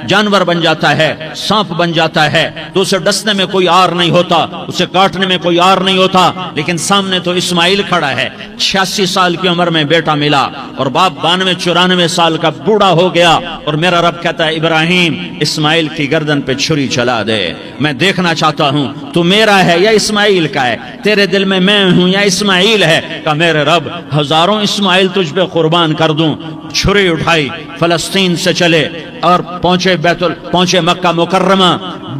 جانور بن جاتا ہے، سانپ بن جاتا ہے، تو اسے ڈسنے میں کوئی آر نہیں ہوتا، اسے کاٹنے میں کوئی آر نہیں ہوتا، لیکن سامنے تو اسماعیل کھڑا ہے، 86 سال کی عمر میں بیٹا ملا اور باپ 92-94 سال کا بوڑھا ہو گیا، اور میرا رب کہتا ہے ابراہیم اسماعیل کی گردن پہ چھری چلا دے، میں دیکھنا چاہتا ہوں تو میرا ہے یا اسماعیل کا ہے، تیرے دل میں میں ہوں یا اسماعیل ہے؟ کہ میرے رب ہزاروں اسماعیل تجھ پہ قربان کر دوں۔ چھری اٹھائی، فلسطین سے چلے اور پہنچے مکہ مکرمہ،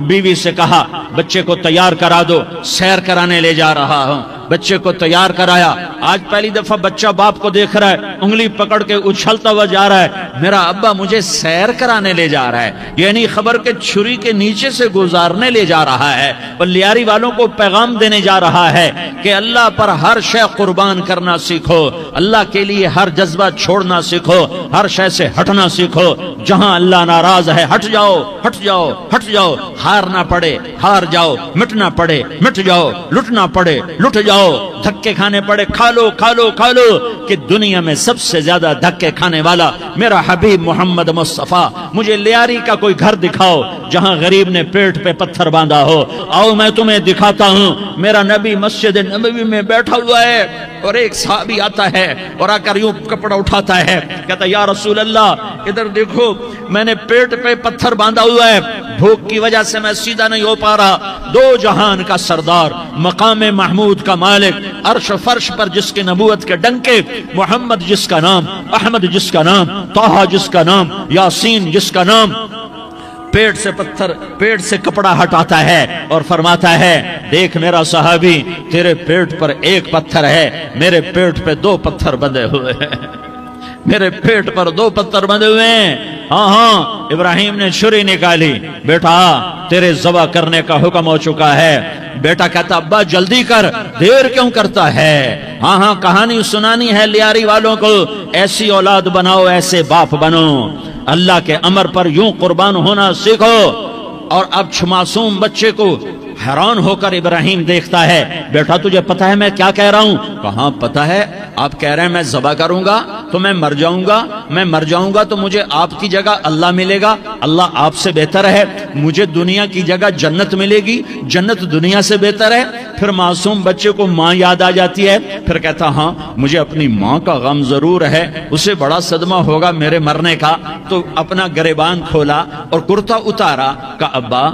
بیوی سے کہا بچے کو تیار کرا دو، سیر کرانے لے جا رہا ہوں، بچے کو تیار کرایا۔ آج پہلی دفعہ بچہ باپ کو دیکھ رہا ہے، انگلی پکڑ کے اچھلتا ہوا جا رہا ہے، میرا ابا مجھے سیر کرانے لے جا رہا ہے، یعنی خبر کے چھری کے نیچے سے گزارنے لے جا رہا ہے، اور لیاری والوں کو پیغام دینے جا رہا ہے کہ اللہ پر ہر شے قربان کرنا سیکھو، اللہ کے لیے ہر جذبہ چھوڑنا سیکھو، ہر شے سے ہٹنا سیکھو، جہاں اللہ ناراض ہے ہٹ جاؤ، ہٹ جاؤ، ہٹ جاؤ، ہارنا پڑے ہار جاؤ، مٹنا پڑے مٹ جاؤ، لٹنا پڑے لٹ جاؤ، دھکے کھانے پڑے کھا لو کھا لو کھا لو، کہ دنیا میں سب سے زیادہ دھکے کھانے والا میرا حبیب محمد مصطفیٰ۔ مجھے لیاری کا کوئی گھر دکھاؤ جہاں غریب نے پیٹ پہ پتھر باندھا ہو، آؤ میں تمہیں دکھاتا ہوں۔ میرا نبی مسجد نبوی میں بیٹھا ہوا ہے اور ایک صحابی آتا ہے اور آ کر یوں کپڑا اٹھاتا ہے، کہتا ہے یا رسول اللہ ادھر دیکھو، میں نے پیٹ پہ پتھر باندھا ہوا ہے، بھوک کی وجہ سے میں سیدھا نہیں ہو پا رہا۔ دو جہان کا سردار، مقام محمود کا مالک، عرش فرش پر جس کے نبوت کے ڈنکے، محمد جس کا نام، احمد جس کا نام، طٰہٰ جس کا نام، یاسین جس کا نام، پیٹ سے کپڑا ہٹاتا ہے اور فرماتا ہے دیکھ میرا صحابی، تیرے پیٹ پر ایک پتھر ہے، میرے پیٹ پہ 2 پتھر بندھے ہوئے ہیں، میرے پیٹ پر 2 پتھر بندھے ہوئے ہیں۔ ہاں ابراہیم نے چھری نکالی، بیٹا تیرے ذبح کرنے کا حکم ہو چکا ہے۔ بیٹا کہتا ابا جلدی کر، دیر کیوں کرتا ہے؟ ہاں کہانی سنانی ہے لیاری والوں کو، ایسی اولاد بناؤ، ایسے باپ بنو، اللہ کے امر پر یوں قربان ہونا سیکھو۔ اور اب معصوم بچے کو حیران ہو کر ابراہیم دیکھتا ہے، بیٹا تجھے پتہ ہے میں کیا کہہ رہا ہوں؟ کہاں پتہ ہے، آپ کہہ رہے ہیں میں ذبح کروں گا تو میں مر جاؤں گا، میں مر جاؤں گا تو مجھے آپ کی جگہ اللہ ملے گا، اللہ آپ سے بہتر ہے، مجھے دنیا کی جگہ جنت ملے گی، جنت دنیا سے بہتر ہے۔ پھر معصوم بچے کو ماں یاد آ جاتی ہے، پھر کہتا ہاں مجھے اپنی ماں کا غم ضرور ہے، اسے بڑا صدمہ ہوگا میرے مرنے کا، تو اپنا گریبان کھولا اور کرتا اتارا، کہ ابا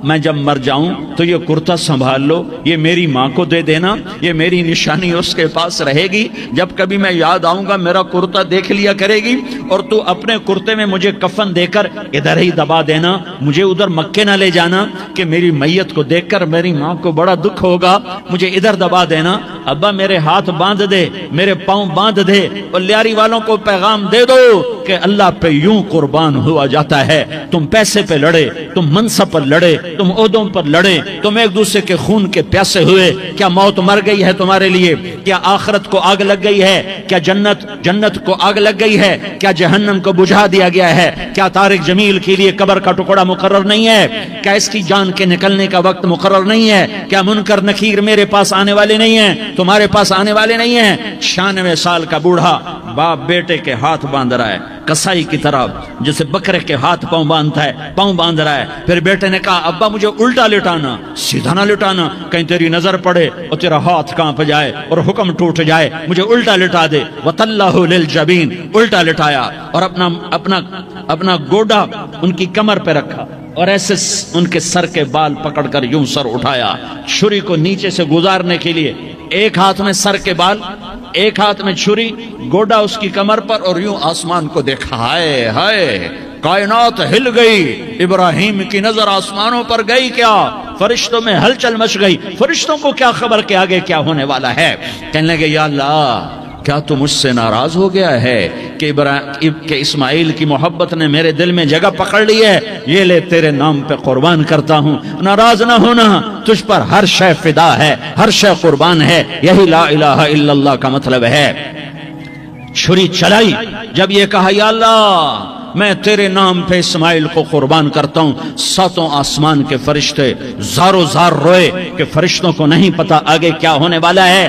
میں جب مر جاؤں تو یہ کرتا سنبھال لو، یہ میری ماں کو دے دینا، یہ میری نشانی اس کے پاس رہے گی، جب کبھی میں یاد آؤں گا میرا کرتا دیکھ لیا کرے گی، اور تو اپنے کرتے میں مجھے کفن دے کر ادھر ہی دبا دینا، مجھے ادھر مکے نہ لے جانا کہ میری میت کو دیکھ کر میری ماں کو بڑا دکھ ہوگا، مجھے ادھر دبا دینا۔ ابا میرے ہاتھ باندھ دے، میرے پاؤں باندھ دے، اور لیاری والوں کو پیغام دے دو کہ اللہ پہ یوں قربان ہوا جاتا ہے۔ تم پیسے پہ لڑے، تم منصب پر لڑے، تم عہدوں پر لڑے، تم ایک دوسرے کے خون کے پیاسے ہوئے، کیا موت مر گئی ہے تمہارے لیے؟ کیا آخرت کو آگ لگ گئی ہے؟ کیا جنت کو آگ لگ گئی ہے؟ کیا جہنم کو بجھا دیا گیا ہے؟ کیا طارق جمیل کے لیے قبر کا ٹکڑا مقرر نہیں ہے؟ کیا اس کی جان کے نکلنے کا وقت مقرر نہیں ہے؟ کیا منکر نکیر میرے پاس آنے والے نہیں ہیں، تمہارے پاس آنے والے نہیں ہیں؟ 96 سال کا بوڑھا باپ بیٹے کے ہاتھ باندھ رہا ہے، کسائی کی طرح جیسے بکرے کے ہاتھ پاؤں باندھتا ہے، پاؤں باندھ رہا ہے۔ پھر بیٹے نے کہا ابا مجھے الٹا لٹانا، سیدھا نہ لٹانا، کہیں تیری نظر پڑے اور تیرا ہاتھ کانپ جائے اور حکم ٹوٹ جائے، مجھے الٹا لٹا دے۔ وَتَلَّهُ لِلْجَبِينِ، الٹا لٹایا اور اپنا گوڈا ان کی کمر پہ رکھا، اور ایسے ان کے سر کے بال پکڑ کر یوں سر اٹھایا، چھری کو نیچے سے گزارنے کے لیے، ایک ہاتھ میں سر کے بال، ایک ہاتھ میں چھری، گوڈا اس کی کمر پر، اور یوں آسمان کو دیکھا۔ ہائے ہائے، کائنات ہل گئی، ابراہیم کی نظر آسمانوں پر گئی، کیا فرشتوں میں ہلچل مچ گئی، فرشتوں کو کیا خبر کہ آگے کیا ہونے والا ہے؟ کہنے لگے یا اللہ کیا تو مجھ سے ناراض ہو گیا ہے کہ اسماعیل کی محبت نے میرے دل میں جگہ پکڑ لی ہے؟ یہ لے تیرے نام پہ قربان کرتا ہوں، ناراض نہ ہونا، تجھ پر ہر شے فدا ہے، ہر شے قربان ہے، یہی لا الہ الا اللہ کا مطلب ہے۔ چھری چلائی، جب یہ کہا یا اللہ میں تیرے نام پہ اسماعیل کو قربان کرتا ہوں، 7 آسمان کے فرشتے زارو زار روئے کہ فرشتوں کو نہیں پتا آگے کیا ہونے والا ہے۔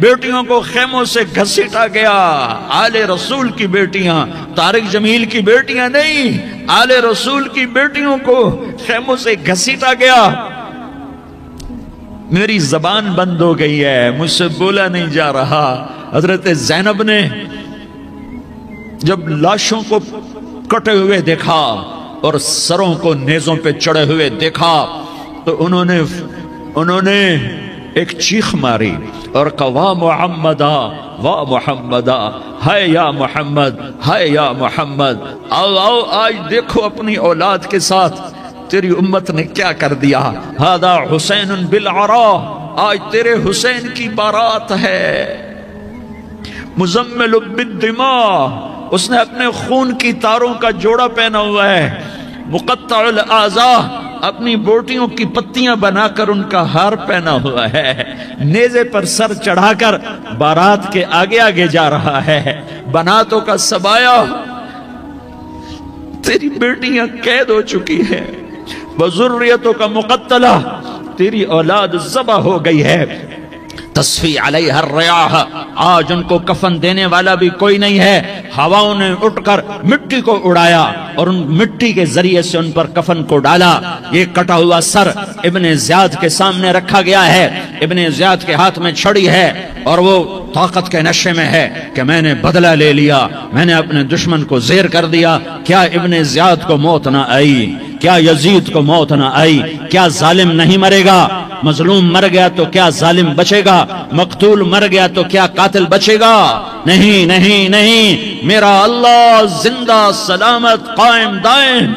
بیٹیوں کو خیموں سے گھسیٹا گیا۔ آل رسول کی بیٹیاں، طارق جمیل کی بیٹیاں نہیں، آل رسول کی بیٹیوں کو خیموں سے گھسیٹا گیا۔ میری زبان بند ہو گئی ہے، مجھ سے بولا نہیں جا رہا۔ حضرت زینب نے جب لاشوں کو کٹے ہوئے دیکھا اور سروں کو نیزوں پہ چڑھے ہوئے دیکھا تو انہوں نے ایک چیخ ماری اور کہا واہ محمدہ واہ محمدہ، ہائے یا محمد، ہائے یا محمد، آؤ آؤ آج دیکھو اپنی اولاد کے ساتھ تیری امت نے کیا کر دیا۔ ہذا حسین بالعراء، آج تیرے حسین کی بارات ہے۔ مزمل بالدماء، اس نے اپنے خون کی تاروں کا جوڑا پہنا ہوا ہے۔ مقطع الاعضاء، اپنی بوٹیوں کی پتیاں بنا کر ان کا ہار پہنا ہوا ہے۔ نیزے پر سر چڑھا کر بارات کے آگے آگے جا رہا ہے۔ بناتوں کا سبایا، تیری بیٹیاں قید ہو چکی ہے۔ وذریتوں کا مقتلہ، تیری اولاد ذبح ہو گئی ہے۔ تصفی علیہ الریاح، آج ان کو کفن دینے والا بھی کوئی نہیں ہے۔ ہواؤں نے اٹھ کر مٹی کو اڑایا اور ان مٹی کے ذریعے سے ان پر کفن کو ڈالا۔ یہ کٹا ہوا سر ابن زیاد کے سامنے رکھا گیا ہے۔ ابن زیاد کے ہاتھ میں چھڑی ہے اور وہ طاقت کے نشے میں ہے کہ میں نے بدلہ لے لیا، میں نے اپنے دشمن کو زیر کر دیا۔ کیا ابن زیاد کو موت نہ آئی؟ کیا یزید کو موت نہ آئی؟ کیا ظالم نہیں مرے گا؟ مظلوم مر گیا تو کیا ظالم بچے گا؟ مقتول مر گیا تو کیا قاتل بچے گا؟ نہیں نہیں نہیں، میرا اللہ زندہ سلامت قائم دائم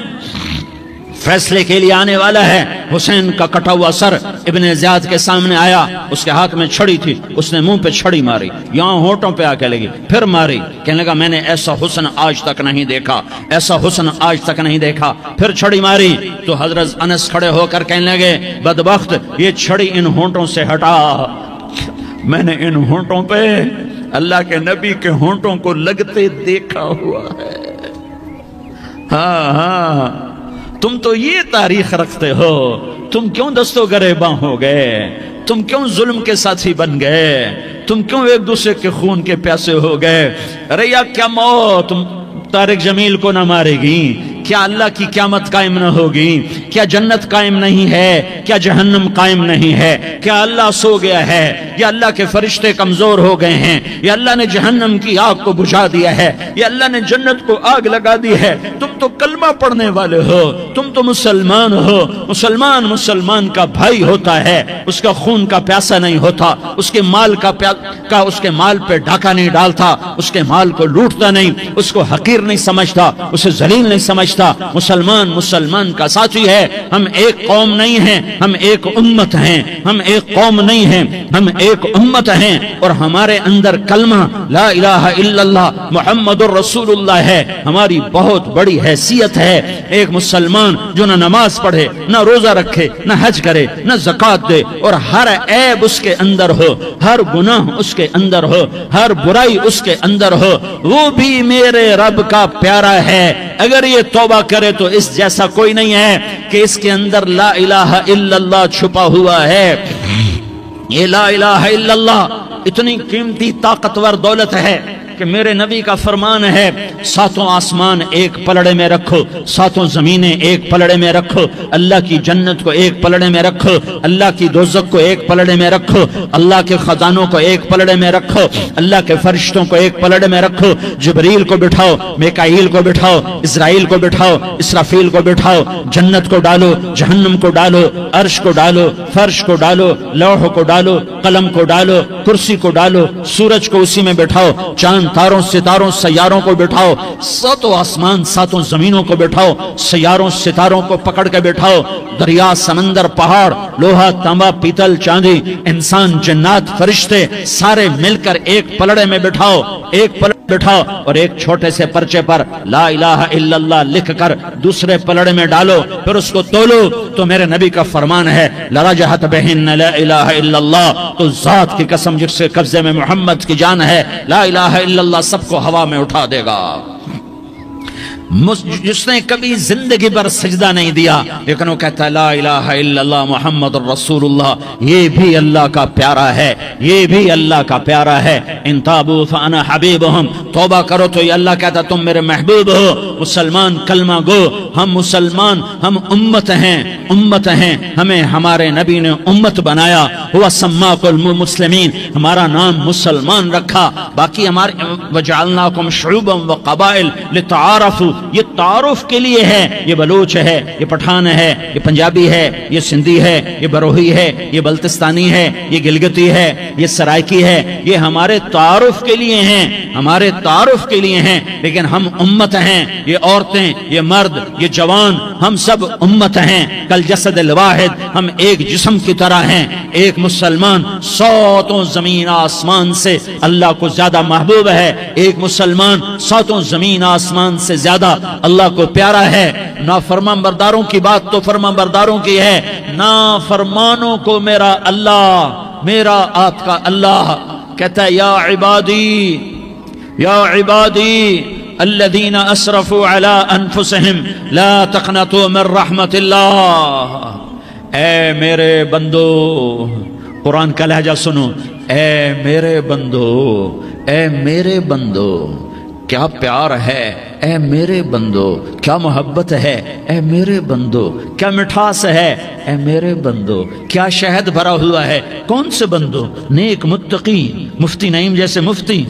فیصلے کے لیے آنے والا ہے۔ حسین کا کٹا ہوا سر ابن زیاد کے سامنے آیا، اس کے ہاتھ میں چھڑی تھی، اس نے منہ پہ چھڑی ماری، یہاں ہونٹوں پہ آ کے لگی، پھر ماری، کہنے لگا میں نے ایسا حسن آج تک نہیں دیکھا، ایسا حسن آج تک نہیں دیکھا، پھر چھڑی ماری تو حضرت انس کھڑے ہو کر کہنے لگے بدبخت، یہ چھڑی ان ہونٹوں سے ہٹا۔ میں نے ان ہونٹوں پہ اللہ کے نبی کے ہونٹوں کو لگتے دیکھا ہوا ہے۔ ہاں ہاں، تم تو یہ تاریخ رکھتے ہو، تم کیوں دستو گریباں ہو گئے؟ تم کیوں ظلم کے ساتھی بن گئے؟ تم کیوں ایک دوسرے کے خون کے پیاسے ہو گئے؟ ارے یا کیا موت طارق جمیل کو نہ مارے گی؟ کیا اللہ کی قیامت قائم نہ ہوگی؟ کیا جنت قائم نہیں ہے؟ کیا جہنم قائم نہیں ہے؟ کیا اللہ سو گیا ہے؟ یا اللہ کے فرشتے کمزور ہو گئے ہیں؟ یا اللہ نے جہنم کی آگ کو بجھا دیا ہے؟ یا اللہ نے جنت کو آگ لگا دی ہے؟ تم تو کلمہ پڑھنے والے ہو، تم تو مسلمان ہو۔ مسلمان کا بھائی ہوتا ہے، اس کا خون کا پیاسا نہیں ہوتا، اس کے مال اس کے مال پہ ڈاکہ نہیں ڈالتا، اس کے مال کو لوٹتا نہیں، اس کو حقیر نہیں سمجھتا، اسے ذلیل نہیں سمجھتا۔ مسلمان کا ساتھی ہے۔ ہم ایک قوم نہیں ہیں، ہم ایک امت ہیں، ہم ایک قوم نہیں ہیں، ہم ایک امت ہیں، اور ہمارے اندر کلمہ لا الہ الا اللہ محمد الرسول اللہ ہے۔ ہماری بہت بڑی حیثیت ہے۔ ایک مسلمان جو نہ نماز پڑھے، نہ روزہ رکھے، نہ حج کرے، نہ زکوٰۃ دے، اور ہر عیب اس کے اندر ہو، ہر گناہ اس کے اندر ہو، ہر برائی اس کے اندر ہو، وہ بھی میرے رب کا پیارا ہے۔ اگر یہ توبہ کرے تو اس جیسا کوئی نہیں ہے کہ اس کے اندر لا الہ الا اللہ چھپا ہوا ہے۔ یہ لا الہ الا اللہ اتنی قیمتی طاقتور دولت ہے کہ میرے نبی کا فرمان ہے ساتوں آسمان ایک پلڑے میں رکھو، ساتوں زمینیں ایک پلڑے میں رکھو، اللہ کی جنت کو ایک پلڑے میں رکھو، اللہ کی دوزخ کو ایک پلڑے میں رکھو، اللہ کے خزانوں کو ایک پلڑے میں رکھو، اللہ کے فرشتوں کو ایک پلڑے میں رکھو، جبریل کو بٹھاؤ، میکائیل کو بٹھاؤ، اسرائیل کو بٹھاؤ، اسرافیل کو بٹھاؤ، جنت کو ڈالو، جہنم کو ڈالو، عرش کو ڈالو، فرش کو ڈالو، لوح کو ڈالو، قلم کو ڈالو، کرسی کو ڈالو، سورج کو اسی میں بٹھاؤ، چاند تاروں ستاروں سیاروں کو بٹھاؤ، ساتوں آسمان ساتوں زمینوں کو بٹھاؤ، سیاروں ستاروں کو پکڑ کے بٹھاؤ، دریا سمندر پہاڑ لوہا تانبا پیتل چاندی انسان جنات فرشتے سارے مل کر ایک پلڑے میں بٹھاؤ، ایک پلڑے بٹھاؤ، اور ایک چھوٹے سے پرچے پر لا الہ الا اللہ لکھ کر دوسرے پلڑے میں ڈالو، پھر اس کو تولو تو میرے نبی کا فرمان ہے لرجحت بہن لا الہ الا اللہ، تو ذات کی قسم جس سے قبضے میں محمد کی جان ہے، لا الہ الا اللہ سب کو ہوا میں اٹھا دے گا۔ جس نے کبھی زندگی پر سجدہ نہیں دیا لیکن وہ کہتا ہے لا الہ الا اللہ محمد رسول اللہ، یہ بھی اللہ کا پیارا ہے، یہ بھی اللہ کا پیارا ہے۔ ان تابوا فانا حبیبہم، توبہ کرو تو یہ اللہ کہتا تم میرے محبوب ہو۔ مسلمان کلمہ گو، ہم مسلمان، ہم امت ہیں، امت ہیں، ہمیں ہمارے نبی نے امت بنایا، ہوا سماکم المسلمین، ہمارا نام مسلمان رکھا، باقی ہمارے وجعلناکم شعوبا وقبائل لتعارفوا، یہ تعارف کے لیے ہے، یہ بلوچ ہے، یہ پٹھان ہے، یہ پنجابی ہے، یہ سندھی ہے، یہ بروہی ہے، یہ بلتستانی ہے، یہ گلگتی ہے، یہ سرائکی ہے، یہ ہمارے تعارف کے لیے ہیں، ہمارے تعارف کے لیے ہیں، لیکن ہم امت ہیں، یہ عورتیں، یہ مرد، یہ جوان، ہم سب امت ہیں، کل جسد الواحد، ہم ایک جسم کی طرح ہیں۔ ایک مسلمان سوتوں زمین آسمان سے اللہ کو زیادہ محبوب ہے، ایک مسلمان سوتوں زمین آسمان سے زیادہ اللہ کو پیارا ہے۔ نافرمان برداروں کی بات تو فرمان برداروں کی ہے، نافرمانوں کو میرا اللہ، میرا آپ کا اللہ کہتا ہے یا عبادی، یا عبادی الذین اسرفوا علی انفسہم لا تقنطوا من رحمت اللہ، اے میرے بندو، قرآن کا لہجہ سنو، اے میرے بندو، اے میرے بندو، کیا پیار ہے، اے میرے بندو، کیا محبت ہے، اے میرے بندو، کیا مٹھاس ہے، اے میرے بندو، کیا شہد بھرا ہوا ہے۔ کون سے بندو؟ نیک متقی، مفتی نعیم جیسے مفتی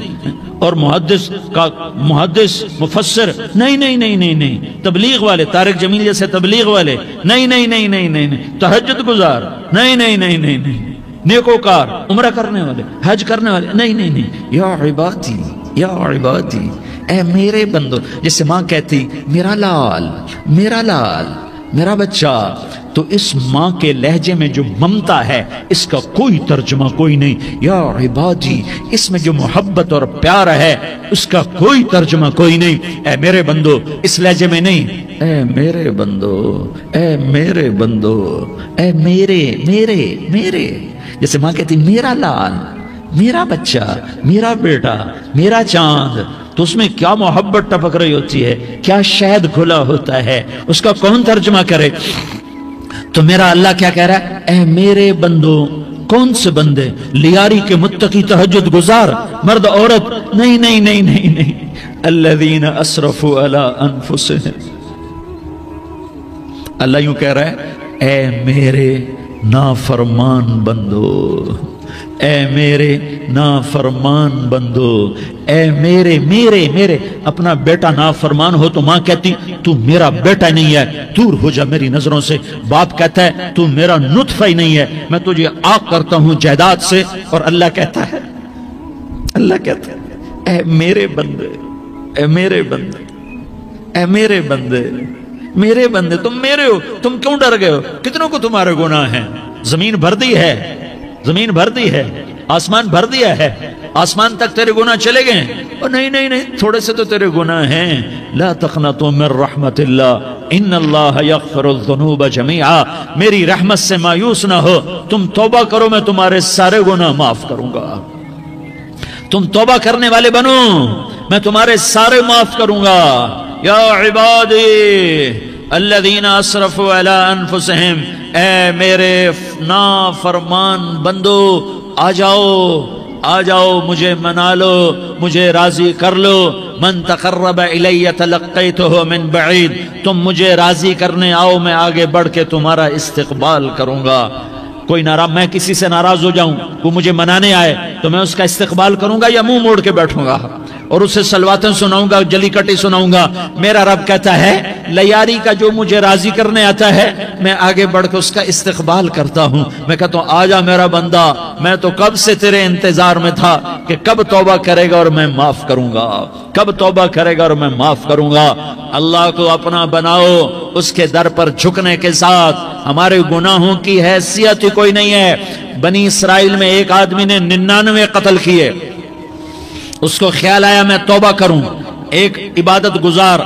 اور محدث کا محدث مفسر، نہیں نہیں نہیں نہیں نہیں، تبلیغ والے، طارق جمیل جیسے تبلیغ والے، نہیں نہیں نہیں نہیں نہیں، تہجد گزار، نہیں نہیں نہیں نہیں نہیں، نیکوکار، عمرہ کرنے والے، حج کرنے والے، نہیں نہیں نہیں، یا عبادی، یا عبادی، اے میرے بندو، جیسے ماں کہتی میرا لال، میرا لال، میرا بچہ، تو اس ماں کے لہجے میں جو ممتا ہے اس کا کوئی ترجمہ کوئی نہیں۔ یا عبادی، اس میں جو محبت اور پیار ہے اس کا کوئی ترجمہ کوئی نہیں۔ اے میرے بندو، اس لہجے میں نہیں، اے میرے بندو، اے میرے بندو، اے میرے میرے میرے، جیسے ماں کہتی میرا لال، میرا بچہ، میرا بیٹا، میرا چاند، تو اس میں کیا محبت ٹپک رہی ہوتی ہے، کیا شہد کھلا ہوتا ہے، اس کا کون ترجمہ کرے؟ تو میرا اللہ کیا کہہ رہا ہے؟ اے میرے بندو، کون سے بندے؟ لیاری کے متقی، تہجد گزار، مرد عورت، نہیں نہیں نہیں نہیں نہیں، الذین اسرفوا علی انفسہم، اللہ یوں کہہ رہا ہے اے میرے نافرمان بندو، اے میرے نافرمان بندو، اے میرے میرے میرے، اپنا بیٹا نافرمان ہو تو ماں کہتی تو میرا بیٹا نہیں ہے، دور ہو جا میری نظروں سے۔ باپ کہتا ہے تو میرا نطفہ ہی نہیں ہے، میں تجھے آگ کرتا ہوں جائیداد سے، اور اللہ کہتا ہے، اللہ کہتا ہے اے میرے بندے، اے میرے بندے، اے میرے بندے، میرے بندے، تم میرے ہو، تم کیوں ڈر گئے ہو؟ کتنوں کو تمہارے گناہ ہیں؟ زمین بھر دی ہے، زمین بھر دی ہے، آسمان بھر دیا ہے، آسمان تک تیرے گناہ چلے گئے ہیں، اور نہیں نہیں نہیں، تھوڑے سے تو تیرے گناہ ہیں۔ لا تقنطوا من رحمت اللہ ان اللہ یغفر الذنوب جميعا، میری رحمت سے مایوس نہ ہو، تم توبہ کرو، میں تمہارے سارے گناہ معاف کروں گا۔ تم توبہ کرنے والے بنو، میں تمہارے سارے معاف کروں گا۔ یا عبادی الذین اسرفوا علی انفسہم، اے میرے نافرمان بندو، آ جاؤ، آ جاؤ، مجھے منا لو، مجھے راضی کر لو۔ من تقرب الی تلقیتہ من بعید، تم مجھے راضی کرنے آؤ، میں آگے بڑھ کے تمہارا استقبال کروں گا۔ کوئی ناراض، میں کسی سے ناراض ہو جاؤں، وہ مجھے منانے آئے تو میں اس کا استقبال کروں گا یا منہ موڑ کے بیٹھوں گا اور اسے سلواتیں سناؤں گا، جلی کٹی سناؤں گا؟ میرا رب کہتا ہے لیاری کا جو مجھے راضی کرنے آتا ہے میں آگے بڑھ کے اس کا استقبال کرتا ہوں۔ میں کہتا ہوں آ جا میرا بندہ، میں تو کب سے تیرے انتظار میں تھا کہ کب توبہ کرے گا اور میں معاف کروں گا، کب توبہ کرے گا اور میں معاف کروں گا۔ اللہ کو اپنا بناؤ، اس کے در پر جھکنے کے ساتھ ہمارے گناہوں کی حیثیت ہی کوئی نہیں ہے۔ بنی اسرائیل میں ایک آدمی نے 99 قتل کیے، اس کو خیال آیا میں توبہ کروں، ایک عبادت گزار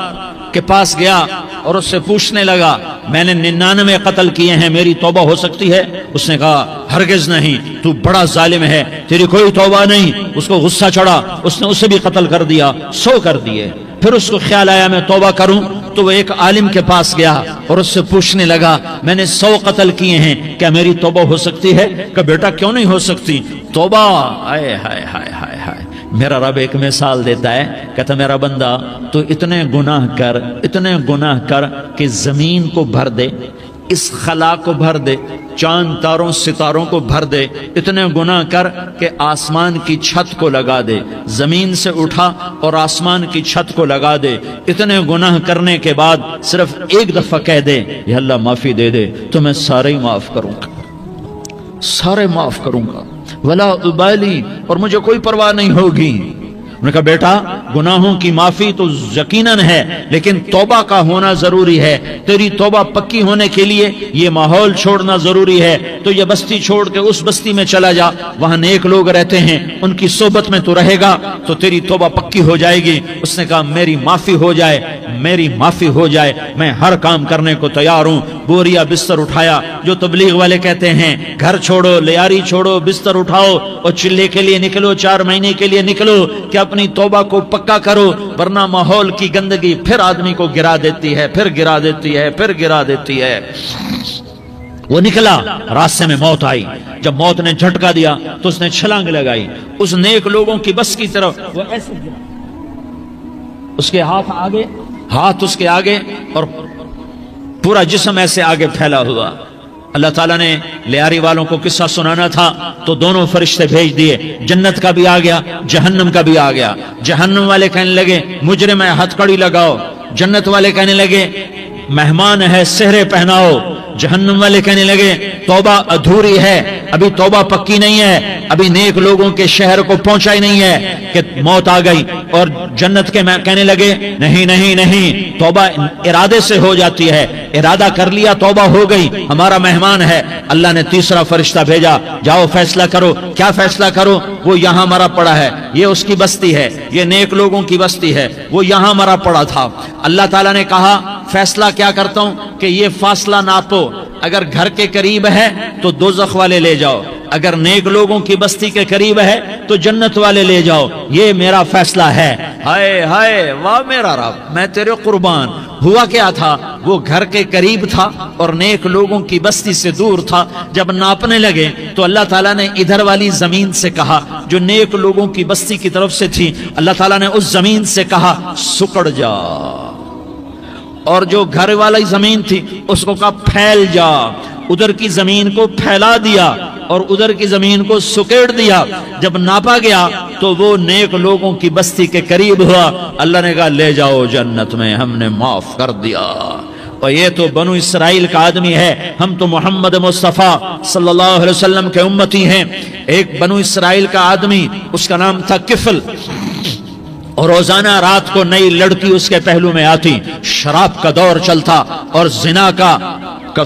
کے پاس گیا اور اس سے پوچھنے لگا میں نے 99 قتل کیے ہیں، میری توبہ ہو سکتی ہے؟ اس نے کہا ہرگز نہیں، تو بڑا ظالم ہے، تیری کوئی توبہ نہیں۔ اس کو غصہ چڑھا، اس نے اسے بھی قتل کر دیا، 100 کر دیے۔ پھر اس کو خیال آیا میں توبہ کروں، تو وہ ایک عالم کے پاس گیا اور اس سے پوچھنے لگا میں نے 100 قتل کیے ہیں، کیا میری توبہ ہو سکتی ہے؟ کہ بیٹا کیوں نہیں ہو سکتی توبہ؟ آئے ہائے ہائے ہائے ہائے۔ میرا رب ایک مثال دیتا ہے، کہتا میرا بندہ تو اتنے گناہ کر کہ زمین کو بھر دے، اس خلا کو بھر دے، چاند تاروں ستاروں کو بھر دے، اتنے گناہ کر کہ آسمان کی چھت کو لگا دے، زمین سے اٹھا اور آسمان کی چھت کو لگا دے، اتنے گناہ کرنے کے بعد صرف ایک دفعہ کہہ دے یا اللہ معافی دے دے تو میں سارے ہی معاف کروں گا، سارے معاف کروں گا، ولا ابالی، اور مجھے کوئی پرواہ نہیں ہوگی۔ انہوں نے کہا بیٹا گناہوں کی معافی تو یقیناً ہے، لیکن توبہ کا ہونا ضروری ہے، تیری توبہ پکی ہونے کے لیے یہ ماحول چھوڑنا ضروری ہے، تو یہ بستی چھوڑ کے اس بستی میں چلا جا، وہاں نیک لوگ رہتے ہیں، ان کی صحبت میں تو رہے گا تو تیری توبہ پکی ہو جائے گی۔ اس نے کہا میری معافی ہو جائے، میری معافی ہو جائے، میں ہر کام کرنے کو تیار ہوں۔ بوریا بستر اٹھایا، جو تبلیغ والے کہتے ہیں گھر چھوڑو، لیاری چھوڑو، بستر اٹھاؤ اور چلے کے لیے نکلو، 4 مہینے کے لیے نکلو کہ اپنی توبہ کو پکا کرو، ورنہ ماحول کی گندگی پھر آدمی کو گرا دیتی ہے، پھر گرا دیتی ہے، پھر گرا دیتی ہے۔ وہ نکلا، راستے میں موت آئی، جب موت نے جھٹکا دیا تو اس نے چھلانگ لگائی اس نیک لوگوں کی بس کی طرف، وہ ایسے گرا، اس کے ہاتھ اس کے آگے اور پورا جسم ایسے آگے پھیلا ہوا۔ اللہ تعالیٰ نے لیاری والوں کو قصہ سنانا تھا تو دونوں فرشتے بھیج دیے، جنت کا بھی آ گیا، جہنم کا بھی آ گیا۔ جہنم والے کہنے لگے مجرم ہے ہتھ کڑی لگاؤ، جنت والے کہنے لگے مہمان ہے سہرے پہناؤ، جہنم والے کہنے لگے توبہ ادھوری ہے، ابھی توبہ پکی نہیں ہے، ابھی نیک لوگوں کے شہر کو پہنچا ہی نہیں ہے کہ موت آ گئی۔ اور جنت کے کہنے لگے نہیں نہیں نہیں، توبہ ارادے سے ہو جاتی ہے، ارادہ کر لیا توبہ ہو گئی، ہمارا مہمان ہے۔ اللہ نے تیسرا فرشتہ بھیجا، جاؤ فیصلہ کرو۔ کیا فیصلہ کرو؟ وہ یہاں مرا پڑا ہے، یہ اس کی بستی ہے، یہ نیک لوگوں کی بستی ہے، وہ یہاں مرا پڑا تھا۔ اللہ تعالیٰ نے کہا فیصلہ کیا کرتا ہوں کہ یہ فاصلہ ناپو، اگر گھر کے قریب ہے تو دوزخ والے لے جاؤ، اگر نیک لوگوں کی بستی کے قریب ہے تو جنت والے لے جاؤ، یہ میرا فیصلہ ہے۔ ہائے ہائے واہ میرا رب، میں تیرے قربان۔ ہوا کیا تھا؟ وہ گھر کے قریب تھا اور نیک لوگوں کی بستی سے دور تھا۔ جب ناپنے لگے تو اللہ تعالیٰ نے ادھر والی زمین سے کہا جو نیک لوگوں کی بستی کی طرف سے تھی، اللہ تعالیٰ نے اس زمین سے کہا سکڑ جا، اور جو گھر والی زمین تھی اس کو کہا پھیل جا، ادھر کی زمین کو پھیلا دیا اور ادھر کی زمین کو سکیڑ دیا۔ جب ناپا گیا تو وہ نیک لوگوں کی بستی کے قریب ہوا، اللہ نے کہا لے جاؤ جنت میں، ہم نے معاف کر دیا۔ اور یہ تو بنو اسرائیل کا آدمی ہے، ہم تو محمد مصطفیٰ صلی اللہ علیہ وسلم کے امتی ہیں۔ ایک بنو اسرائیل کا آدمی، اس کا نام تھا کفل، اور روزانہ رات کو نئی لڑکی اس کے پہلو میں آتی، شراب کا دور چلتا اور زنا کا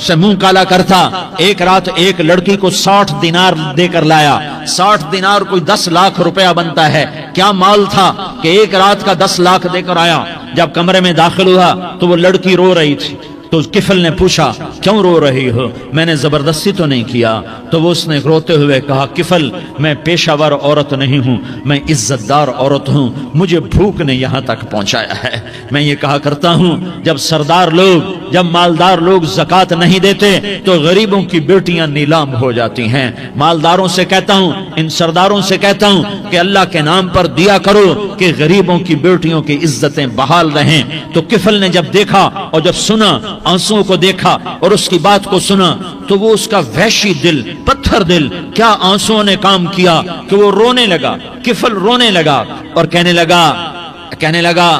سے منہ کالا کرتا۔ ایک رات ایک لڑکی کو 60 دینار دے کر لایا، 60 دینار کوئی 10 لاکھ روپیہ بنتا ہے۔ کیا مال تھا کہ ایک رات کا 10 لاکھ دے کر آیا۔ جب کمرے میں داخل ہوا تو وہ لڑکی رو رہی تھی، تو کفل نے پوچھا کیوں رو رہی ہو؟ میں نے زبردستی تو نہیں کیا۔ تو وہ اس نے روتے ہوئے کہا کفل میں پیشہ ور عورت نہیں ہوں، میں عزت دار عورت ہوں، مجھے بھوک نے یہاں تک پہنچایا ہے۔ میں یہ کہا کرتا ہوں جب سردار لوگ، جب مالدار لوگ زکوٰۃ نہیں دیتے تو غریبوں کی بیٹیاں نیلام ہو جاتی ہیں۔ مالداروں سے کہتا ہوں، ان سرداروں سے کہتا ہوں کہ اللہ کے نام پر دیا کرو کہ غریبوں کی بیٹیوں کی عزتیں بحال رہیں۔ تو کفل نے جب دیکھا اور جب سنا، آنسوں کو دیکھا اور اس کی بات کو سنا، تو وہ اس کا وحشی دل، پتھر دل، کیا آنسوں نے کام کیا کہ وہ رونے لگا۔ کفل رونے لگا اور کہنے لگا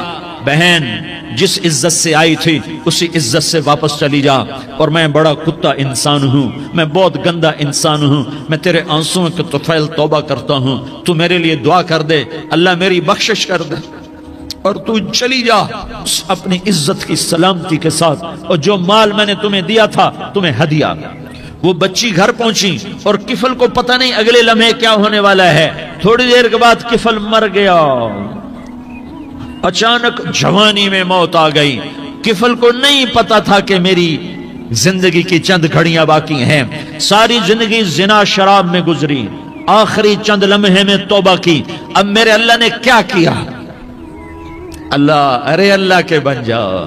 بہن جس عزت سے آئی تھی اسی عزت سے واپس چلی جا، اور میں بڑا کتا انسان ہوں، میں بہت گندا انسان ہوں، میں تیرے آنسوں کے طفیل توبہ کرتا ہوں، تو میرے لیے دعا کر دے، اللہ میری بخشش کر دے، اور تو چلی جا اپنی عزت کی سلامتی کے ساتھ، اور جو مال میں نے تمہیں دیا تھا تمہیں ہدیہ۔ وہ بچی گھر پہنچی اور کفل کو پتہ نہیں اگلے لمحے کیا ہونے والا ہے۔ تھوڑی دیر کے بعد کفل مر گیا، اچانک جوانی میں موت آ گئی۔ کفل کو نہیں پتا تھا کہ میری زندگی کی چند گھڑیاں باقی ہیں، ساری زندگی زنا شراب میں گزری، آخری چند لمحے میں توبہ کی، اب میرے اللہ نے کیا کیا؟ اللہ، ارے اللہ کے بن جاؤ،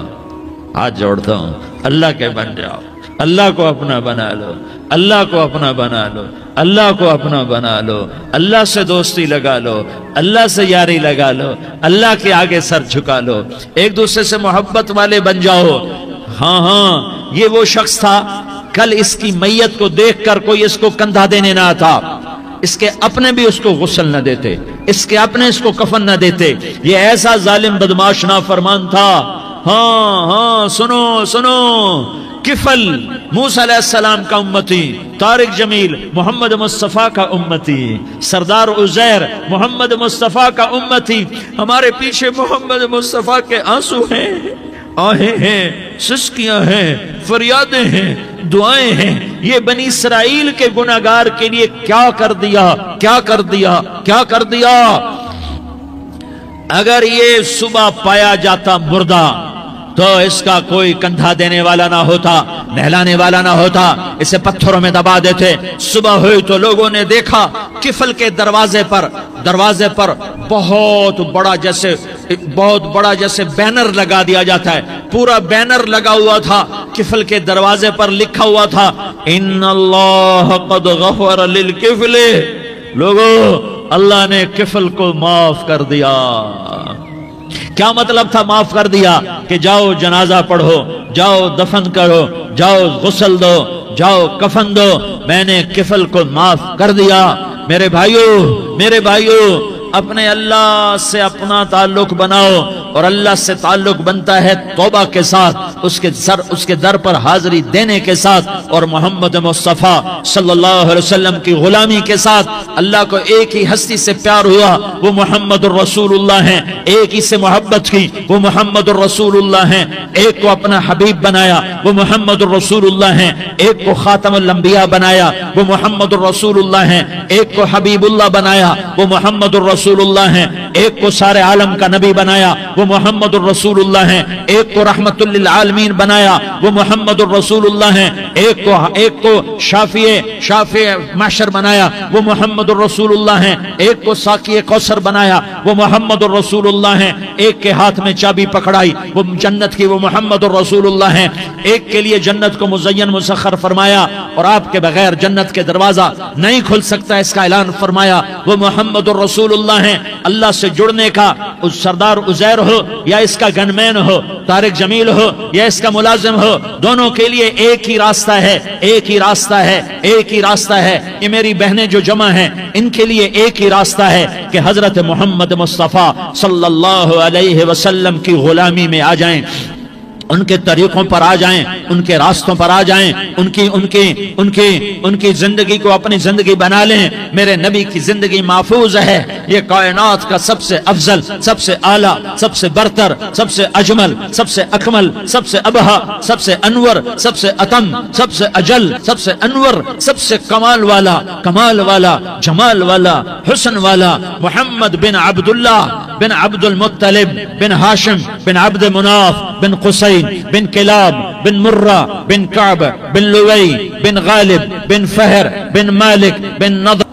ہاتھ جوڑتا ہوں، اللہ کے بن جاؤ، اللہ کو اپنا بنا لو، اللہ کو اپنا بنا لو، اللہ کو اپنا بنا لو، اللہ سے دوستی لگا لو، اللہ سے یاری لگا لو، اللہ کے آگے سر جھکا لو، ایک دوسرے سے محبت والے بن جاؤ۔ ہاں ہاں، یہ وہ شخص تھا، کل اس کی میت کو دیکھ کر کوئی اس کو کندھا دینے نہ آتا، اس کے اپنے بھی اس کو غسل نہ دیتے، اس کے اپنے اس کو کفن نہ دیتے، یہ ایسا ظالم بدماش نافرمان تھا۔ ہاں ہاں، سنو سنو، کفل موسیٰ علیہ السلام کا امتی، طارق جمیل محمد مصطفیٰ کا امتی، سردار عزیر محمد مصطفیٰ کا امتی، ہمارے پیچھے محمد مصطفیٰ کے آنسو ہیں، آہیں ہیں، سسکیاں ہیں، فریادیں ہیں، دعائیں ہیں۔ یہ بنی اسرائیل کے گناہگار کے لیے کیا کر دیا، کیا کر دیا، کیا کر دیا۔ اگر یہ صبح پایا جاتا مردہ تو اس کا کوئی کندھا دینے والا نہ ہوتا، نہلانے والا نہ ہوتا، اسے پتھروں میں دبا دیتے۔ صبح ہوئی تو لوگوں نے دیکھا کفل کے دروازے پر بہت بڑا جیسے بینر لگا دیا جاتا ہے، پورا بینر لگا ہوا تھا، کفل کے دروازے پر لکھا ہوا تھا ان اللہ قد غفر للکفل، لوگوں اللہ نے کفل کو معاف کر دیا۔ کیا مطلب تھا معاف کر دیا؟ کہ جاؤ جنازہ پڑھو، جاؤ دفن کرو، جاؤ غسل دو، جاؤ کفن دو، میں نے کفل کو معاف کر دیا۔ میرے بھائیو، اپنے اللہ سے اپنا تعلق بناؤ، اور اللہ سے تعلق بنتا ہے توبہ کے ساتھ، اس کے در پر حاضری دینے کے ساتھ، اور محمد مصطفیٰ صلی اللہ علیہ وسلم کی غلامی کے ساتھ۔ اللہ کو ایک ہی ہستی سے پیار ہوا، وہ محمد الرسول اللہ ہیں، ایک ہی سے محبت کی، وہ محمد الرسول اللہ ہیں، ایک کو اپنا حبیب بنایا، وہ محمد الرسول اللہ ہیں، ایک کو خاتم الانبیاء بنایا، وہ محمد الرسول اللہ ہیں، ایک کو حبیب اللہ بنایا، وہ محمد الرسول اللہ ہیں، ایک کو سارے عالم کا نبی بنایا، وہ محمد الرسول اللہ ہیں، ایک کو رحمت للعالمین بنایا، وہ محمد الرسول اللہ ہیں، ایک کو شافع محشر بنایا، وہ محمد الرسول اللہ ہیں، ایک کو ساقی کوثر بنایا، وہ محمد الرسول اللہ ہیں، ایک کے ہاتھ میں چابی پکڑائی وہ جنت کی، وہ محمد الرسول اللہ ہیں، ایک کے لیے جنت کو مزین مسخر فرمایا، اور آپ کے بغیر جنت کے دروازہ نہیں کھل سکتا، اس کا اعلان فرمایا، وہ محمد الرسول اللہ ہیں۔ اللہ سے جڑنے کا اس سردار عزیر ہو یا اس کا گنمین ہو، طارق جمیل ہو یا اس کا ملازم ہو، دونوں کے لیے ایک ہی راستہ ہے، ایک ہی راستہ ہے، ایک ہی راستہ ہے۔ یہ میری بہنیں جو جمع ہیں، ان کے لیے ایک ہی راستہ ہے کہ حضرت محمد مصطفیٰ صلی اللہ علیہ وسلم کی غلامی میں آ جائیں، ان کے طریقوں پر آ جائیں، ان کے راستوں پر آ جائیں، ان کی زندگی کو اپنی زندگی بنا لیں۔ میرے نبی کی زندگی محفوظ ہے، یہ کائنات کا سب سے افضل، سب سے اعلیٰ، سب سے برتر، سب سے اجمل، سب سے اکمل، سب سے ابہا، سب سے انور، سب سے اتم، سب سے اجل، سب سے انور، سب سے کمال والا، جمال والا، حسن والا، محمد بن عبداللہ بن عبد المطلب بن ہاشم بن عبد مناف بن قصی بن کلاب بن مرہ بن کعب بن لوئی بن غالب بن فہر بن مالک بن نضر۔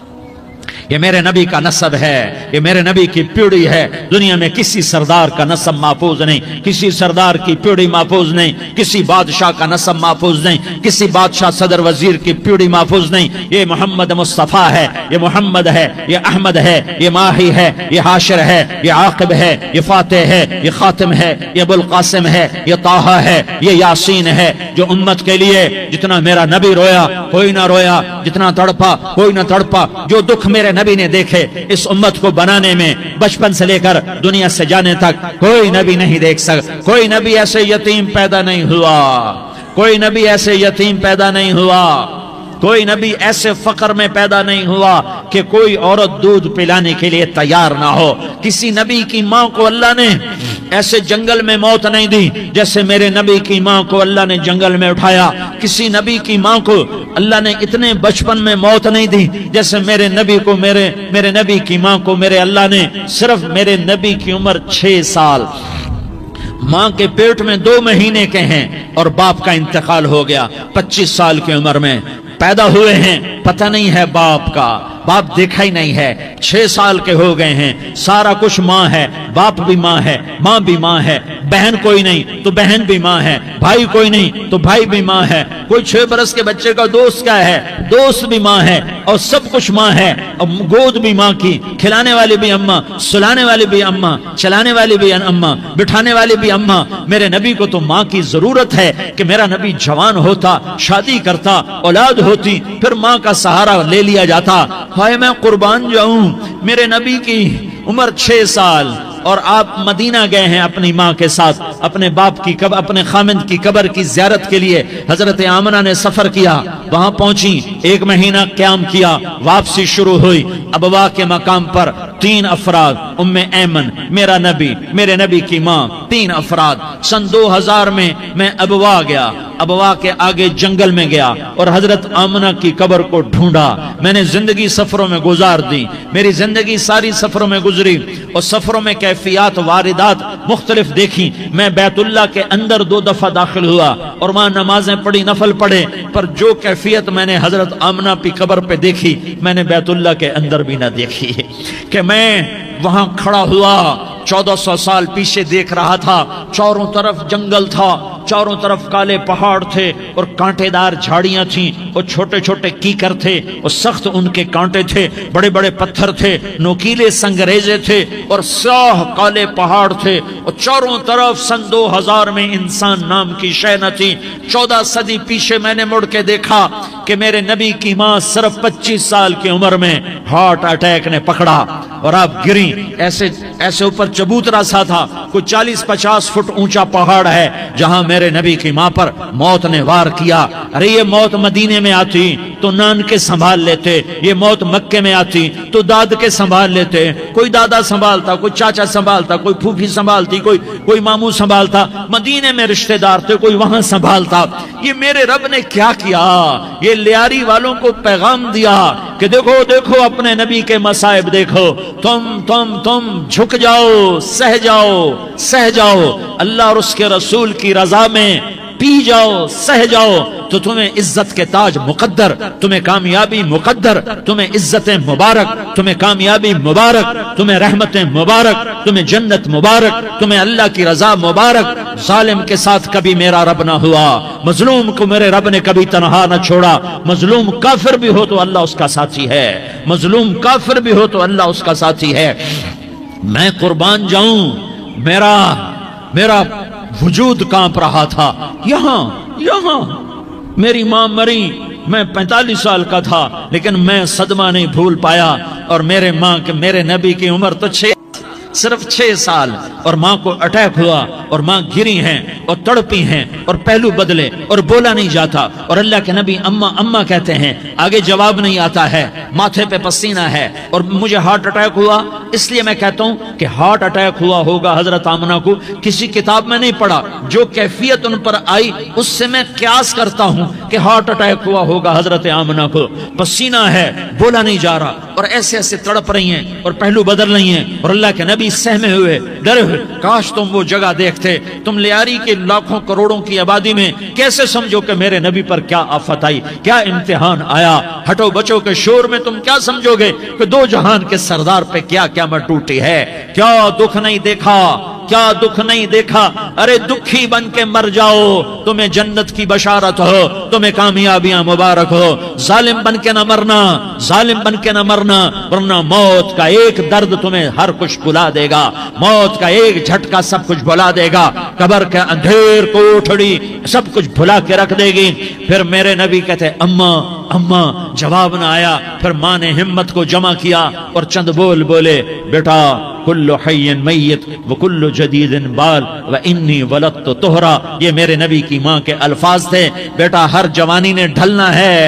یہ میرے نبی کا نسب ہے، یہ میرے نبی کی پیڑھی ہے۔ دنیا میں کسی سردار کا نسب محفوظ نہیں، کسی سردار کی پیڑھی محفوظ نہیں، کسی بادشاہ کا نسب محفوظ نہیں، کسی بادشاہ صدر وزیر کی پیڑھی محفوظ نہیں۔ یہ محمد مصطفیٰ ہے، یہ محمد ہے، یہ احمد ہے، یہ ماہی ہے، یہ حاشر ہے، یہ عاقب ہے، یہ فاتح ہے، یہ خاتم ہے، یہ ابو القاسم ہے، یہ طٰہٰ ہے، یہ یاسین ہے۔ جو امت کے لیے جتنا میرا نبی رویا کوئی نہ رویا، جتنا تڑپا کوئی نہ تڑپا، جو دکھ میرے نبی نے دیکھے اس امت کو بنانے میں، بچپن سے لے کر دنیا سے جانے تک کوئی نبی نہیں دیکھ سکتا۔ کوئی نبی ایسے یتیم پیدا نہیں ہوا، کوئی نبی ایسے یتیم پیدا نہیں ہوا، کوئی نبی ایسے فقر میں پیدا نہیں ہوا کہ کوئی عورت دودھ پلانے کے لیے تیار نہ ہو۔ کسی نبی کی ماں کو اللہ نے ایسے جنگل میں موت نہیں دی جیسے میرے نبی کی ماں کو اللہ نے جنگل میں اٹھایا۔ کسی نبی کی ماں کو اللہ نے اتنے بچپن میں موت نہیں دی جیسے میرے نبی کو، میرے نبی کی ماں کو میرے اللہ نے صرف میرے نبی کی عمر 6 سال، ماں کے پیٹ میں 2 مہینے کے ہیں، اور باپ کا انتقال ہو گیا 25 سال کی عمر میں۔ پیدا ہوئے ہیں، پتہ نہیں ہے باپ کا، باپ دیکھا ہی نہیں ہے، 6 سال کے ہو گئے ہیں، سارا کچھ ماں ہے، باپ بھی ماں ہے، ماں بھی ماں ہے، بہن کوئی نہیں تو بہن بھی ماں ہے، بھائی کوئی نہیں تو بھائی بھی ماں ہے، کوئی 6 برس کے بچے کا دوست کیا ہے، دوست بھی ماں ہے، اور سب کچھ ماں ہے، اور گود بھی ماں کی، کھلانے والی بھی اماں، سلانے والی بھی اماں، چلانے والی بھی اماں، بٹھانے والی بھی اماں۔ میرے نبی کو تو ماں کی ضرورت ہے کہ میرا نبی جوان ہوتا، شادی کرتا، اولاد ہوتی، پھر ماں کا سہارا لے لیا جاتا۔ ہائے میں قربان جاؤں، میرے نبی کی عمر 6 سال اور آپ مدینہ گئے ہیں اپنی ماں کے ساتھ، اپنے باپ کی اپنے خامند کی قبر کی زیارت کے لیے حضرت آمنہ نے سفر کیا، وہاں پہنچی، 1 مہینہ قیام کیا، واپسی شروع ہوئی۔ ابوا کے مقام پر 3 افراد، ام ایمن، میرا نبی، میرے نبی کی ماں، 3 افراد۔ سن 2000 میں ابوا گیا، ابوا کے آگے جنگل میں گیا اور حضرت آمنہ کی قبر کو ڈھونڈا۔ میں نے زندگی سفروں میں گزار دی، میری زندگی ساری سفروں میں گزری، اور سفروں میں کیفیات واردات مختلف دیکھی۔ میں بیت اللہ کے اندر 2 دفعہ داخل ہوا اور وہاں نمازیں پڑھی، نفل پڑھے، پر جو کیفیت میں نے حضرت آمنہ کی قبر پہ دیکھی میں نے بیت اللہ کے اندر بھی نہ دیکھی، کہ میں وہاں کھڑا ہوا 1400 سال پیچھے دیکھ رہا تھا، چاروں طرف جنگل تھا، چاروں طرف کالے پہاڑ تھے اور کانٹے دار جھاڑیاں تھیں اور چھوٹے چھوٹے کیکر تھے اور سخت ان کے کانٹے تھے، بڑے بڑے پتھر تھے، نوکیلے سنگریزے تھے اور سیاہ کالے پہاڑ تھے، اور چاروں طرف سن 2000 میں انسان نام کی شے نہ تھی۔ 14 صدی پیچھے میں نے مڑ کے دیکھا کہ میرے نبی کی ماں صرف 25 سال کی عمر میں ہارٹ اٹیک نے پکڑا اور آپ گری، ایسے اوپر چبوترا سا تھا، کوئی 40-50 فٹ اونچا پہاڑ ہے جہاں میرے نبی کی ماں پر موت نے وار کیا۔ ارے یہ موت مدینے میں آتی تو نان کے سنبھال لیتے، یہ موت مکے میں آتی تو داد کے سنبھال لیتے، کوئی دادا سنبھالتا، کوئی چاچا سنبھالتا، کوئی پھوپھی سنبھالتی، کوئی ماموں سنبھالتا، مدینے میں رشتہ دار تھے، کوئی وہاں سنبھالتا۔ یہ میرے رب نے کیا کیا؟ یہ لیاری والوں کو پیغام دیا کہ دیکھو دیکھو اپنے نبی کے مصائب دیکھو، تم جھک جاؤ، سہ جاؤ، اللہ اور اس کے رسول کی رضا میں پی جاؤ، سہ جاؤ، تو تمہیں عزت کے تاج مقدر، تمہیں کامیابی مقدر، تمہیں عزتیں مبارک، تمہیں کامیابی مبارک، تمہیں رحمتیں مبارک، تمہیں جنت مبارک، تمہیں اللہ کی رضا مبارک۔ ظالم کے ساتھ کبھی میرا رب نہ ہوا، مظلوم کو میرے رب نے کبھی تنہا نہ چھوڑا۔ مظلوم کافر بھی ہو تو اللہ اس کا ساتھی ہے، مظلوم کافر بھی ہو تو اللہ اس کا ساتھی ہے۔ میں قربان جاؤں، میرا وجود کانپ رہا تھا۔ یہاں میری ماں مری، میں 45 سال کا تھا، لیکن میں صدمہ نہیں بھول پایا، اور میرے نبی کی عمر تو صرف 6 سال، اور ماں کو اٹیک ہوا اور ماں گری ہیں اور تڑپی ہیں اور پہلو بدلے اور بولا نہیں جاتا، اور اللہ کے نبی اماں کہتے ہیں، آگے جواب نہیں آتا ہے، ماتھے پہ پسینہ ہے، اور مجھے ہارٹ اٹیک ہوا۔ اس لیے میں کہتا ہوں کہ ہارٹ اٹیک ہوا ہوگا حضرت آمنہ کو، کسی کتاب میں نہیں پڑھا، جو کیفیت ان پر آئی اس سے میں قیاس کرتا ہوں کہ ہارٹ اٹیک ہوا ہوگا حضرت آمنہ کو۔ پسینہ ہے، بولا نہیں جا رہا، اور ایسے تڑپ رہی ہیں اور پہلو بدل رہی ہیں، اور اللہ کے نبی سہمے ہوئے، ڈرے ہوئے، کاش تم وہ جگہ دیکھتے، تم لیاری کے لاکھوں کروڑوں کی آبادی میں کیسے سمجھو کہ میرے نبی پر کیا آفت آئی، کیا امتحان آیا۔ ہٹو بچو کے شور میں تم کیا سمجھو گے کہ 2 جہان کے سردار پہ کیا قیامت ٹوٹی ہے۔ کیا دکھ نہیں دیکھا، کیا دکھ نہیں دیکھا؟ ارے دکھی بن کے مر جاؤ، تمہیں جنت کی بشارت ہو، تمہیں کامیابیاں مبارک ہو۔ ظالم بن کے نہ مرنا، ظالم بن کے نہ مرنا، ورنہ موت کا ایک درد تمہیں ہر کچھ بھلا دے گا، موت کا ایک جھٹکا سب کچھ بھلا دے گا، قبر کے اندھیر کوٹھڑی سب کچھ بھلا کے رکھ دے گی۔ پھر میرے نبی کہتے اماں، جواب نہ آیا۔ پھر ماں نے ہمت کو جمع کیا اور چند بولے، بیٹا کل حی میت وکل جدید بال وانی ولدت طہرا، یہ میرے نبی کی ماں کے الفاظ تھے۔ بیٹا ہر جوانی نے ڈھلنا ہے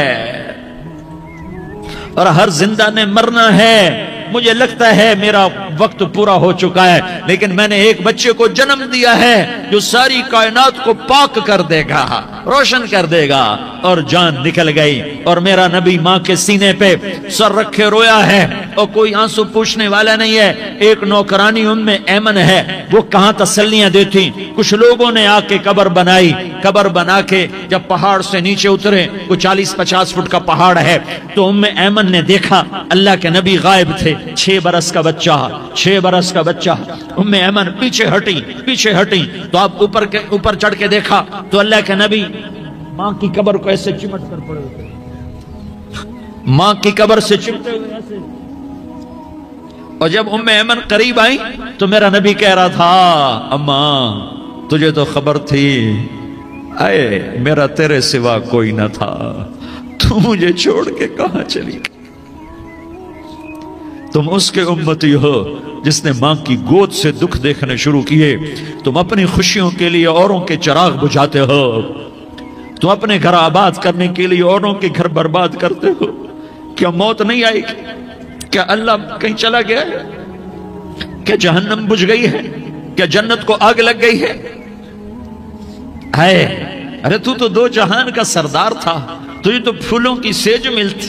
اور ہر زندہ نے مرنا ہے۔ مجھے لگتا ہے میرا وقت پورا ہو چکا ہے، لیکن میں نے ایک بچے کو جنم دیا ہے جو ساری کائنات کو پاک کر دے گا، روشن کر دے گا، اور جان نکل گئی، اور میرا نبی ماں کے سینے پہ سر رکھے رویا ہے اور کوئی آنسو پوچھنے والا نہیں ہے۔ ایک نوکرانی ام ایمن ہے، وہ کہاں تسلیاں دیتی۔ کچھ لوگوں نے آ کے قبر بنائی، قبر بنا کے جب پہاڑ سے نیچے اترے، کوئی 40-50 فٹ کا پہاڑ ہے، تو ایمن نے دیکھا اللہ کے نبی غائب تھے، 6 برس کا بچہ، ایمن پیچھے ہٹی تو آپ اوپر چڑھ کے دیکھا تو اللہ کے نبی ماں کی قبر کو ایسے چمٹ کر پڑے ہوئے، ماں کی قبر سے چمٹے ہوئے ایسے۔ اور جب ایمن قریب آئی تو میرا نبی کہہ رہا تھا، اماں تجھے تو خبر تھی، اے میرا تیرے سوا کوئی نہ تھا، تو مجھے چھوڑ کے کہاں چلی گئی؟ تم اس کے امتی ہو جس نے ماں کی گود سے دکھ دیکھنے شروع کیے، تم اپنی خوشیوں کے لیے اوروں کے چراغ بجھاتے ہو، تم اپنے گھر آباد کرنے کے لیے اوروں کے گھر برباد کرتے ہو۔ کیا موت نہیں آئے گی؟ کیا اللہ کہیں چلا گیا ہے؟ کیا جہنم بجھ گئی ہے؟ کیا جنت کو آگ لگ گئی ہے؟ ارے تو 2 جہان کا سردار تھا، تجھے تو پھولوں کی سیج ملتی،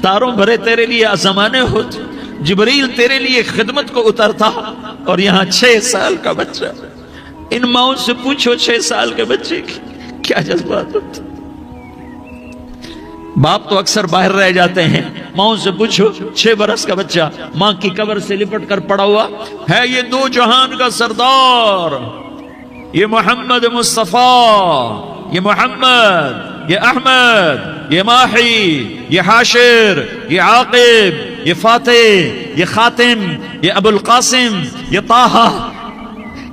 تاروں بھرے تیرے لیے آسمانے ہوتے، جبریل تیرے لیے خدمت کو اترتا، اور یہاں 6 سال کا بچہ۔ ان ماؤں سے پوچھو 6 سال کے بچے کی کیا جذبات ہوتے۔ باپ تو اکثر باہر رہ جاتے ہیں، ماؤں سے پوچھو 6 برس کا بچہ ماں کی قبر سے لپٹ کر پڑا ہوا ہے، یہ 2 جہان کا سردار، یہ محمد مصطفیٰ، یہ محمد، یہ احمد، یہ ماہی، یہ حاشر، یہ عاقب، یہ فاتح، یہ خاتم، یہ ابو القاسم، یہ طٰہٰ،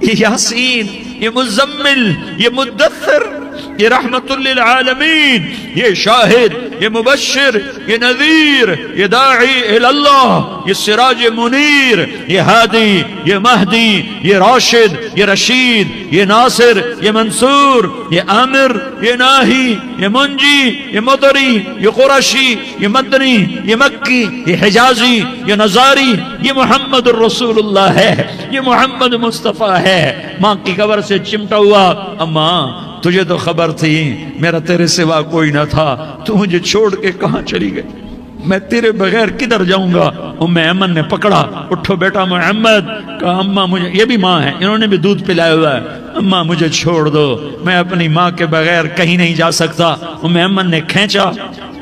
یہ یاسین، یہ مزمل، یہ مدثر، یہ رحمت للعالمین، یہ شاہد، یہ مبشر، یہ نذیر، یہ داعی اللہ، یہ سراج منیر، یہ ہادی، یہ مہدی، یہ راشد، یہ رشید، یہ ناصر، یہ منصور، یہ عامر، یہ ناہی، یہ منجی، یہ مدری، یہ قرشی، یہ مدنی، یہ مکی، یہ حجازی، یہ نظاری، یہ محمد الرسول اللہ ہے، یہ محمد مصطفیٰ ہے۔ ماں کی قبر سے چمٹا ہوا، اماں تجھے تو خبر تھی میرا تیرے سوا کوئی نہ تھا، تو مجھے چھوڑ کے کہاں چلی گئی؟ میں تیرے بغیر کدھر جاؤں گا؟ ایمن نے پکڑا، اٹھو بیٹا محمد، کہا اماں مجھے، یہ بھی ماں ہے، انہوں نے بھی دودھ پلایا ہوا ہے، اماں مجھے چھوڑ دو، میں اپنی ماں کے بغیر کہیں نہیں جا سکتا۔ ایمن نے کھینچا،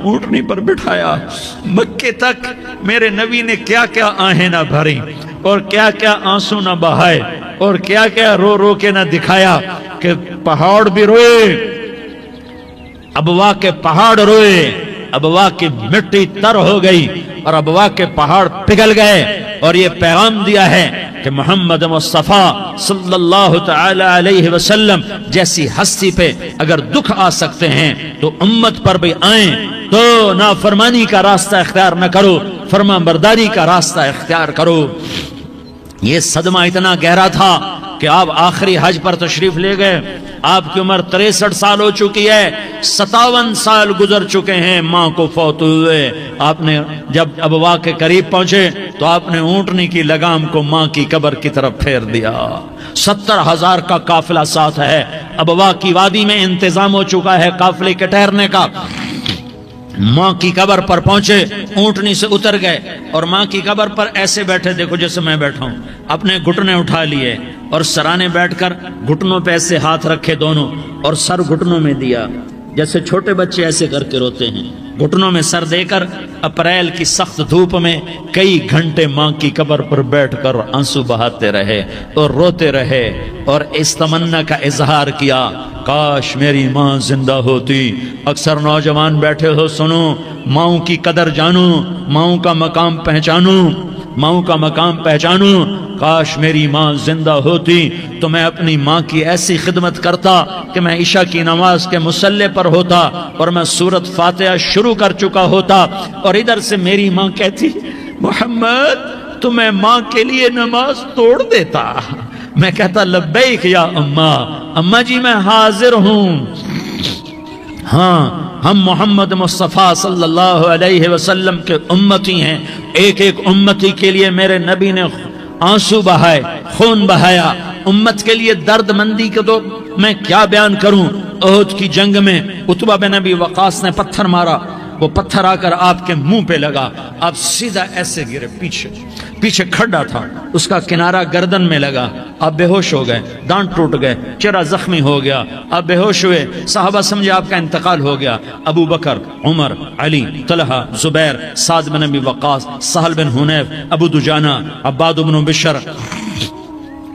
اونٹنی پر بٹھایا، مکے تک میرے نبی نے کیا کیا آہیں نہ بھری، اور کیا کیا آنسو نہ بہائے، اور کیا کیا رو رو کے نہ دکھایا کہ پہاڑ بھی روئے، ابوا کے پہاڑ روئے، ابوا کی مٹی تر ہو گئی اور ابوا کے پہاڑ پگھل گئے، اور یہ پیغام دیا ہے کہ محمد مصطفیٰ صلی اللہ تعالی علیہ وسلم جیسی ہستی پہ اگر دکھ آ سکتے ہیں تو امت پر بھی آئیں، تو نافرمانی کا راستہ اختیار نہ کرو، فرما برداری کا راستہ اختیار کرو۔ یہ صدمہ اتنا گہرا تھا کہ آپ آخری حج پر تشریف لے گئے، آپ کی عمر 63 سال ہو چکی ہے، 57 سال گزر چکے ہیں ماں کو فوت ہوئے۔ آپ نے جب ابوا کے قریب پہنچے تو آپ نے اونٹنی کی لگام کو ماں کی قبر کی طرف پھیر دیا۔ 70,000 کا قافلہ ساتھ ہے، ابوا کی وادی میں انتظام ہو چکا ہے قافلے کے ٹھہرنے کا۔ ماں کی قبر پر پہنچے، اونٹنی سے اتر گئے اور ماں کی قبر پر ایسے بیٹھے، دیکھو جیسے میں بیٹھا ہوں، اپنے گھٹنے اٹھا لیے اور سرانے بیٹھ کر گھٹنوں پہ ایسے ہاتھ رکھے دونوں، اور سر گھٹنوں میں دیا، جیسے چھوٹے بچے ایسے کر کے روتے ہیں، گھٹنوں میں سر دے کر اپریل کی سخت دھوپ میں کئی گھنٹے ماں کی قبر پر بیٹھ کر آنسو بہاتے رہے اور روتے رہے، اور اس تمنا کا اظہار کیا، کاش میری ماں زندہ ہوتی۔ اکثر نوجوان بیٹھے ہو، سنو، ماؤں کی قدر جانو، ماؤں کا مقام پہچانو، ماؤں کا مقام پہچانو۔ کاش میری ماں زندہ ہوتی تو میں اپنی ماں کی ایسی خدمت کرتا کہ میں عشاء کی نماز کے مصلی پر ہوتا اور میں سورۃ فاتحہ شروع کر چکا ہوتا، اور ادھر سے میری ماں کہتی، محمد تو میں ماں کے لیے نماز توڑ دیتا۔ میں کہتا، لبیک یا اماں، اماں جی میں حاضر ہوں۔ ہاں، ہم محمد مصطفیٰ صلی اللہ علیہ وسلم کے امتی ہیں، ایک ایک امتی کے لیے میرے نبی نے آنسو بہائے، خون بہایا، امت کے لیے درد مندی کے تو میں کیا بیان کروں۔ احد کی جنگ میں عتبہ بن ابی وقاص نے پتھر مارا، وہ پتھر آ کر آپ کے منہ پہ لگا، آپ سیدھا ایسے گرے، پیچھے کھڈا تھا، اس کا کنارہ گردن میں لگا، آپ بے ہوش ہو گئے، دانت ٹوٹ گئے، چہرہ زخمی ہو گیا، آپ بے ہوش ہوئے، صحابہ سمجھے آپ کا انتقال ہو گیا۔ ابو بکر، عمر، علی، طلحہ، زبیر، سعد بن ابی وقاص، سہل بن حنیف، ابو دجانہ، عباد بن بشر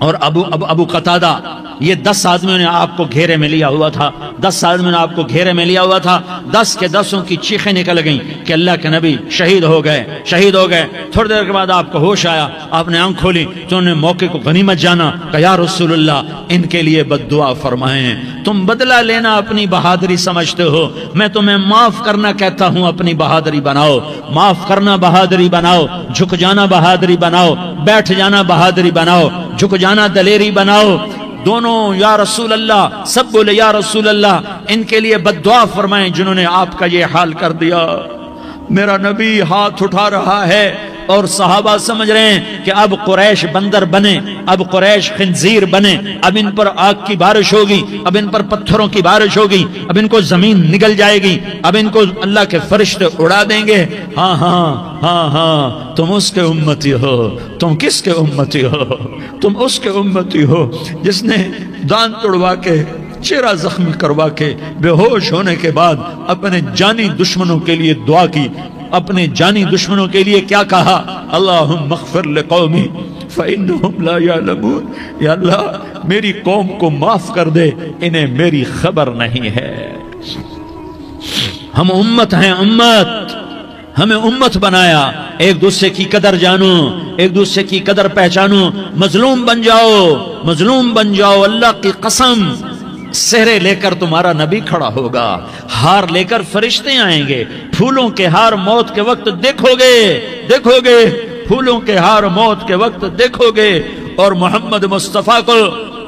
اور ابو قتادہ، یہ 10 آدمیوں نے آپ کو گھیرے میں لیا ہوا تھا، 10 آدمیوں نے آپ کو گھیرے میں لیا ہوا تھا۔ 10 کے 10 کی چیخیں نکل گئیں کہ اللہ کے نبی شہید ہو گئے۔ تھوڑی دیر کے بعد آپ کو ہوش آیا، آپ نے آنکھ کھولی تو انہوں نے موقع کو غنیمت جانا، کہ یا رسول اللہ ان کے لیے بد دعا فرمائیں، تم بدلہ لینا اپنی بہادری سمجھتے ہو، میں تمہیں معاف کرنا کہتا ہوں اپنی بہادری بناؤ، معاف کرنا بہادری بناؤ، جھک جانا بہادری بناؤ، بیٹھ جانا بہادری بناؤ، جھک جانا دلیری بناؤ۔ دونوں یا رسول اللہ، سب بولے یا رسول اللہ، ان کے لیے بد دعا فرمائیں جنہوں نے آپ کا یہ حال کر دیا۔ میرا نبی ہاتھ اٹھا رہا ہے اور صحابہ سمجھ رہے ہیں کہ اب قریش بندر بنے، اب قریش خنزیر بنے، اب ان پر آگ کی بارش ہوگی، اب ان پر پتھروں کی بارش ہوگی، اب ان کو زمین نگل جائے گی، اب ان کو اللہ کے فرشتے اڑا دیں گے۔ ہاں تم اس کے امتی ہو۔ تم کس کے امتی ہو؟ تم اس کے امتی ہو جس نے دانت توڑوا کے، چہرہ زخمی کروا کے، بے ہوش ہونے کے بعد اپنے جانی دشمنوں کے لیے دعا کی، اپنے جانی دشمنوں کے لیے کیا کہا؟ اللہم اغفر لقومی فإنہم لا یعلمون، یا اللہ میری قوم کو معاف کر دے، انہیں میری خبر نہیں ہے۔ ہم امت ہیں، ہمیں امت بنایا، ایک دوسرے کی قدر جانو، ایک دوسرے کی قدر پہچانو، مظلوم بن جاؤ، اللہ کی قسم سہرے لے کر تمہارا نبی کھڑا ہوگا، ہار لے کر فرشتے آئیں گے، پھولوں کے ہار موت کے وقت دیکھو گے، پھولوں کے ہار موت کے وقت دیکھو گے، اور محمد مصطفیٰ کو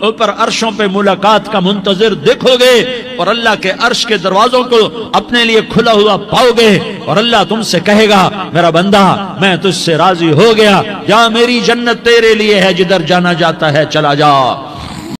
اوپر عرشوں پہ ملاقات کا منتظر دیکھو گے، اور اللہ کے عرش کے دروازوں کو اپنے لیے کھلا ہوا پاؤ گے، اور اللہ تم سے کہے گا میرا بندہ میں تجھ سے راضی ہو گیا، جا میری جنت تیرے لیے ہے، جدھر جانا جاتا ہے چلا جا۔